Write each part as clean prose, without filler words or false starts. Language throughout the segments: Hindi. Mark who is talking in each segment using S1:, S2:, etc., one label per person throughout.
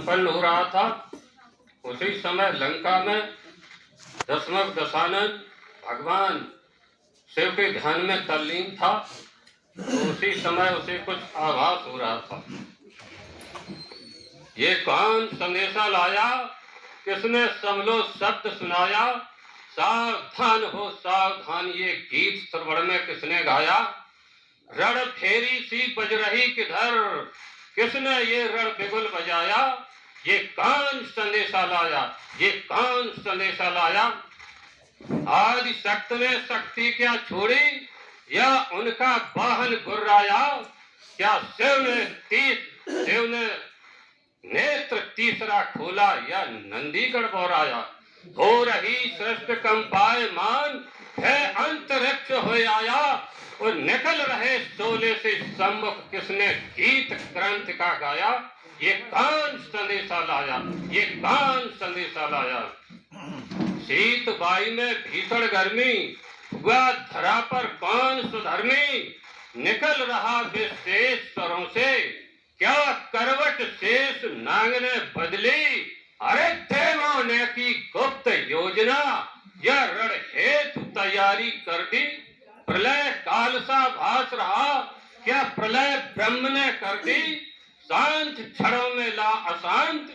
S1: संपन्न हो रहा था, उसी समय लंका में दशमुख दशानन भगवान शिव के ध्यान में तल्लीन था। तो उसी समय उसे कुछ आभास हो रहा था। ये कौन संदेशा लाया, किसने समलो शब्द सुनाया, सावधान हो सावधान ये गीत श्रवण में किसने गाया। रण फेरी सी बज रही किधर, किसने ये रण बिगुल बजाया। ये कौन संदेशा लाया, ये कौन संदेशा लाया। आदि शक्ति ने शक्ति क्या छोड़ी, या उनका वाहन गुर्राया। क्या शिव ने नेत्र तीसरा खोला, या नंदीगढ़ बोराया। हो रही सृष्टि कंपायमान है अंतरिक्ष हो आया। और निकल रहे शोले से सम्मुख किसने गीत क्रांति का गाया। ये कौन संदेशा लाया, ये कौन संदेशा लाया। शीत वायु में भीषण गर्मी, हुआ धरा पर कौन सुधर्मी। निकल रहा विशेष स्वरों से, क्या करवट शेष नाग ने बदली। अरे देवों ने की गुप्त योजना, यह रण हेतु तैयारी कर दी। प्रलय काल सा भास रहा, क्या प्रलय ब्रह्म ने कर दी। शांत क्षणों में ला अशांत,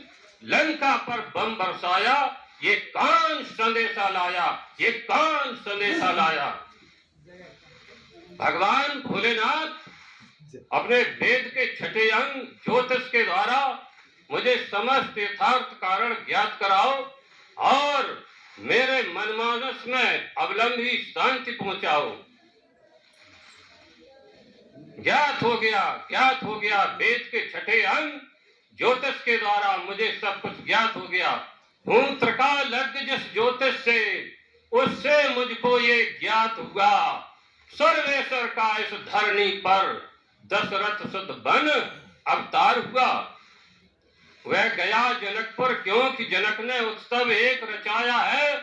S1: लंका पर बम बरसाया। ये कौन संदेशा लाया, ये कौन संदेशा लाया। भगवान भोलेनाथ अपने वेद के छठे अंग ज्योतिष के द्वारा मुझे समस्त यथार्थ कारण ज्ञात कराओ और मेरे मनमानस में अवलंबी शांति पहुंचाओ। ज्ञात हो गया वेद के छठे अंग ज्योतिष के द्वारा मुझे सब कुछ ज्ञात हो गया। हूं त्रिकालज्ञ जिस ज्योतिष से, उससे मुझको ये ज्ञात हुआ। सर्वेश्वर का इस धरनी पर दशरथ सुत बन अवतार हुआ। वह गया जनकपुर, क्योंकि जनक ने उत्सव एक रचाया है,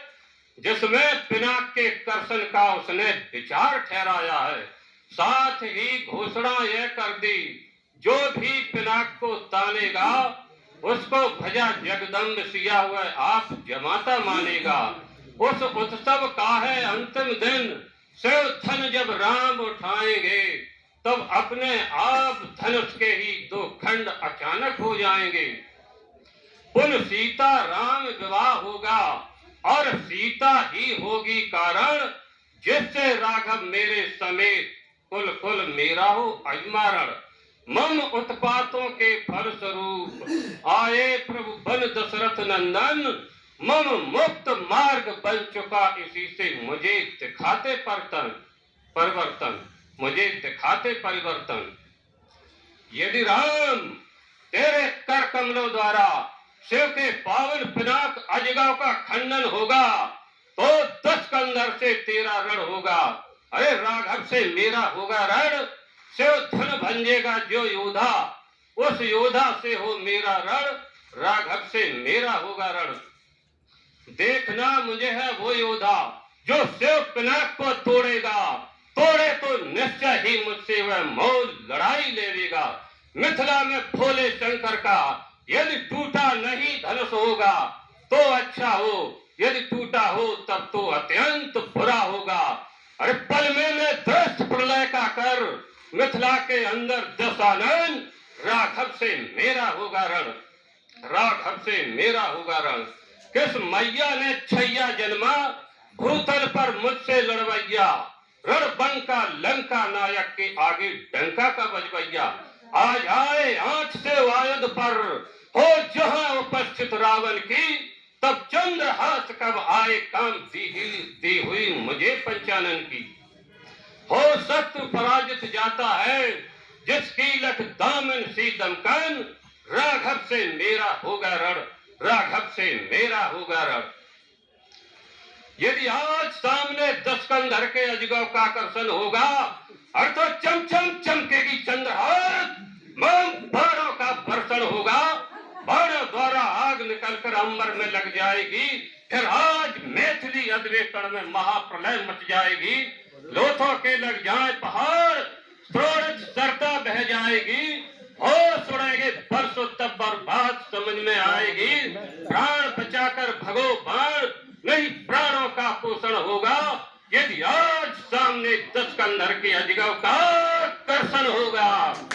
S1: जिसमें पिनाक के कर्षण का उसने विचार ठहराया है। साथ ही घोषणा यह कर दी, जो भी पिनाक को तानेगा उसको भजा जगदम्ब सिया हुआ आप जमाता मानेगा। उस उत्सव का है अंतिम दिन, शिव धन जब राम उठाएंगे, तब अपने आप धनुष के ही दो खंड अचानक हो जाएंगे। पुन सीता राम विवाह होगा और सीता ही होगी कारण, जिससे राघव मेरे समेत कुल कुल मेरा हो अजमारण। मम उत्पातों के फल स्वरूप आए प्रभु बन दशरथ नंदन। मम मुक्त मार्ग बन चुका इसी से, मुझे दिखाते परिवर्तन, मुझे दिखाते परिवर्तन। यदि राम तेरे कर कमलों द्वारा शिव के पावन पिनाक अजगाव का खंडन होगा, तो 10 कंधर से तेरा रण होगा। अरे राघव से मेरा होगा रण, शिव धन भंजेगा जो योधा, उस योधा से हो मेरा रण, राघव से मेरा होगा रण। देखना मुझे है वो योधा, जो शिव पिनाक को तोड़ेगा, तोड़े तो निश्चय ही मुझसे वह मौल लड़ाई लेगा। मिथिला में भोले शंकर का यदि टूटा नहीं धनुष होगा तो अच्छा हो, यदि टूटा हो तब तो अत्यंत बुरा होगा। अरे पल में मैं दृष्ट प्रलय का कर, मिथिला के अंदर दशानन, राघव से मेरा होगा रण, राघव से मेरा होगा रण। किस मैया ने छैया जन्मा, भूतल पर मुझसे लड़वैया। रण बंका लंका नायक के आगे डंका का बजवैया। आ जाए आंच से वायुद पर, हो जहां उपस्थित रावण की, तब चंद्रहास कब आए काम दी हुई मुझे पंचानन की। हो शत्रु पराजित जाता है, जिसकी लठ दामन सी दमकन, राघव से मेरा होगा रण, राघव से मेरा होगा रण। यदि आज सामने 10 कंधर के अजगव का आकर्षण होगा, अर्थात चमचम चमकेगी चंद्रहास, बाणों का वर्षण होगा, बाणों द्वारा आग निकलकर अंबर में लग जाएगी। फिर आज मैथिली अधिवेशन में महाप्रलय मच जाएगी। लोथों के लग जाए पहाड़, स्रोत सरता बह जाएगी। होश उड़ेंगे परसों तब और बात समझ में आएगी। प्राण बचाकर भगो बाण, नहीं प्राणों का पोषण होगा। यदि आज सामने 10 कंधर के अजगव का कर्षण होगा।